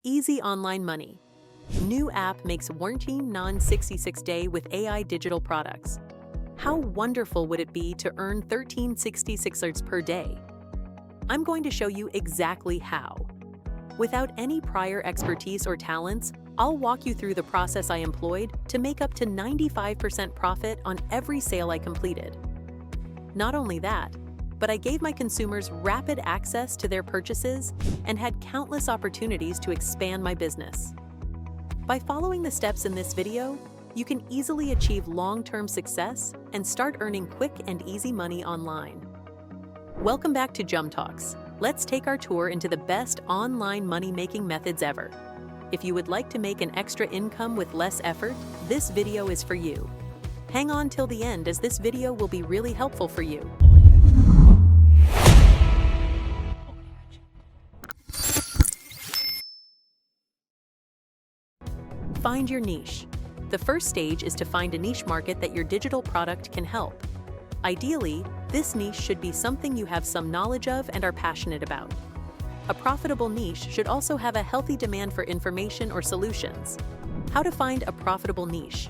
Easy online money. New app makes warranty non-66-day with AI digital products. How wonderful would it be to earn 1366 per day? I'm going to show you exactly how. Without any prior expertise or talents, I'll walk you through the process I employed to make up to 95% profit on every sale I completed. Not only that, but I gave my consumers rapid access to their purchases and had countless opportunities to expand my business. By following the steps in this video, you can easily achieve long-term success and start earning quick and easy money online. Welcome back to Jum Talks. Let's take our tour into the best online money-making methods ever. If you would like to make an extra income with less effort, this video is for you. Hang on till the end, as this video will be really helpful for you. Find your niche. The first stage is to find a niche market that your digital product can help. Ideally, this niche should be something you have some knowledge of and are passionate about. A profitable niche should also have a healthy demand for information or solutions. How to find a profitable niche?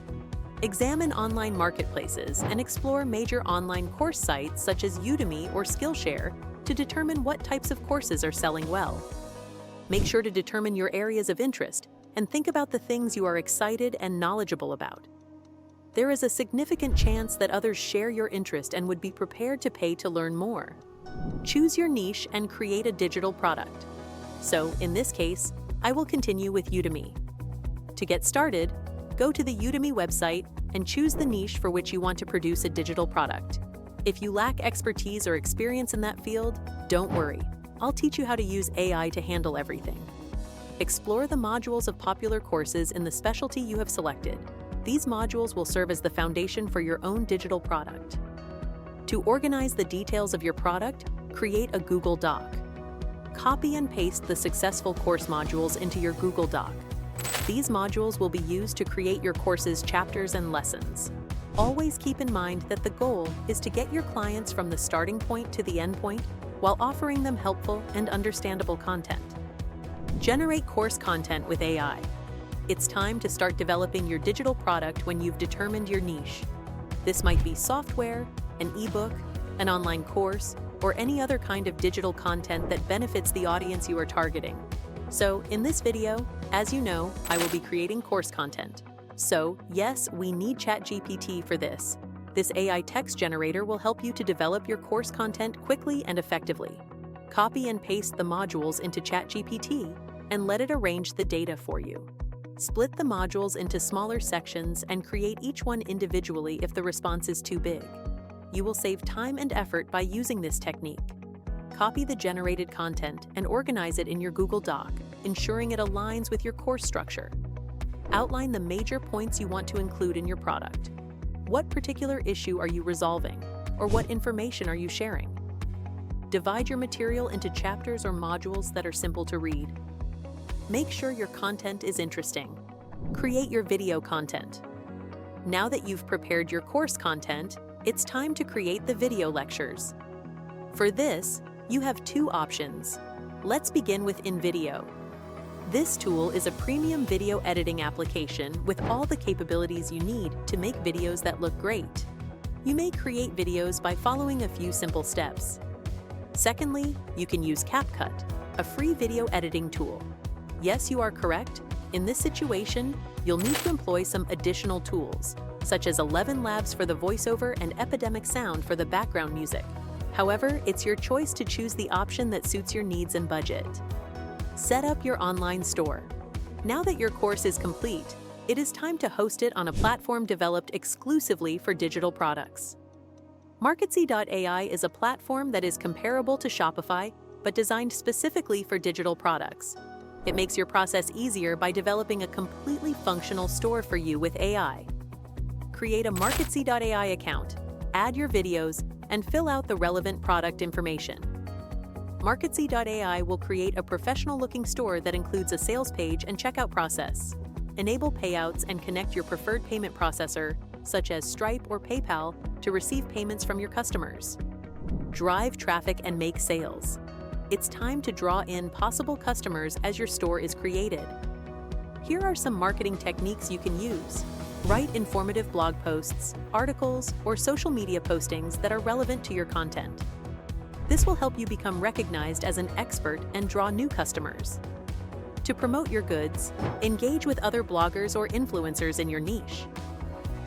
Examine online marketplaces and explore major online course sites such as Udemy or Skillshare to determine what types of courses are selling well. Make sure to determine your areas of interest and think about the things you are excited and knowledgeable about. There is a significant chance that others share your interest and would be prepared to pay to learn more. Choose your niche and create a digital product. So, in this case, I will continue with Udemy. To get started, go to the Udemy website and choose the niche for which you want to produce a digital product. If you lack expertise or experience in that field, don't worry. I'll teach you how to use AI to handle everything. Explore the modules of popular courses in the specialty you have selected. These modules will serve as the foundation for your own digital product. To organize the details of your product, create a Google Doc. Copy and paste the successful course modules into your Google Doc. These modules will be used to create your course's chapters and lessons. Always keep in mind that the goal is to get your clients from the starting point to the end point while offering them helpful and understandable content. Generate course content with AI. It's time to start developing your digital product when you've determined your niche. This might be software, an ebook, an online course, or any other kind of digital content that benefits the audience you are targeting. So, in this video, as you know, I will be creating course content. So, yes, we need ChatGPT for this. This AI text generator will help you to develop your course content quickly and effectively. Copy and paste the modules into ChatGPT and let it arrange the data for you. Split the modules into smaller sections and create each one individually if the response is too big. You will save time and effort by using this technique. Copy the generated content and organize it in your Google Doc, ensuring it aligns with your course structure. Outline the major points you want to include in your product. What particular issue are you resolving, or what information are you sharing? Divide your material into chapters or modules that are simple to read. Make sure your content is interesting. Create your video content. Now that you've prepared your course content, it's time to create the video lectures. For this, you have two options. Let's begin with InVideo. This tool is a premium video editing application with all the capabilities you need to make videos that look great. You may create videos by following a few simple steps. Secondly, you can use CapCut, a free video editing tool. Yes, you are correct. In this situation, you'll need to employ some additional tools, such as 11 Labs for the voiceover and Epidemic Sound for the background music. However, it's your choice to choose the option that suits your needs and budget. Set up your online store. Now that your course is complete, it is time to host it on a platform developed exclusively for digital products. Marketsy.ai is a platform that is comparable to Shopify, but designed specifically for digital products. It makes your process easier by developing a completely functional store for you with AI. Create a Marketsy.ai account, add your videos, and fill out the relevant product information. Marketsy.ai will create a professional-looking store that includes a sales page and checkout process. Enable payouts and connect your preferred payment processor, such as Stripe or PayPal, to receive payments from your customers. Drive traffic and make sales. it's time to draw in possible customers as your store is created. Here are some marketing techniques you can use. Write informative blog posts, articles, or social media postings that are relevant to your content. This will help you become recognized as an expert and draw new customers. To promote your goods, engage with other bloggers or influencers in your niche.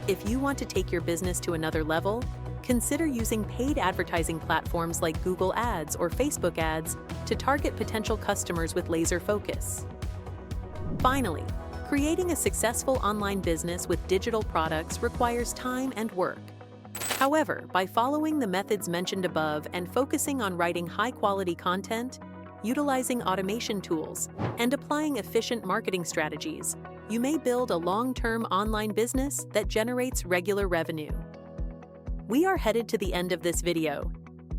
If you want to take your business to another level, consider using paid advertising platforms like Google Ads or Facebook Ads to target potential customers with laser focus. Finally, creating a successful online business with digital products requires time and work. However, by following the methods mentioned above and focusing on writing high-quality content, utilizing automation tools, and applying efficient marketing strategies, you may build a long-term online business that generates regular revenue. We are headed to the end of this video.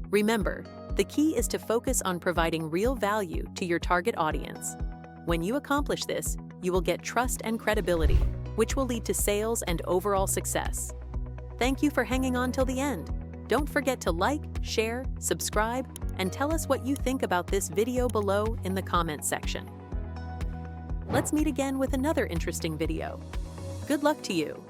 Remember, the key is to focus on providing real value to your target audience. When you accomplish this, you will get trust and credibility, which will lead to sales and overall success. Thank you for hanging on till the end. Don't forget to like, share, subscribe, and tell us what you think about this video below in the comments section. Let's meet again with another interesting video. Good luck to you!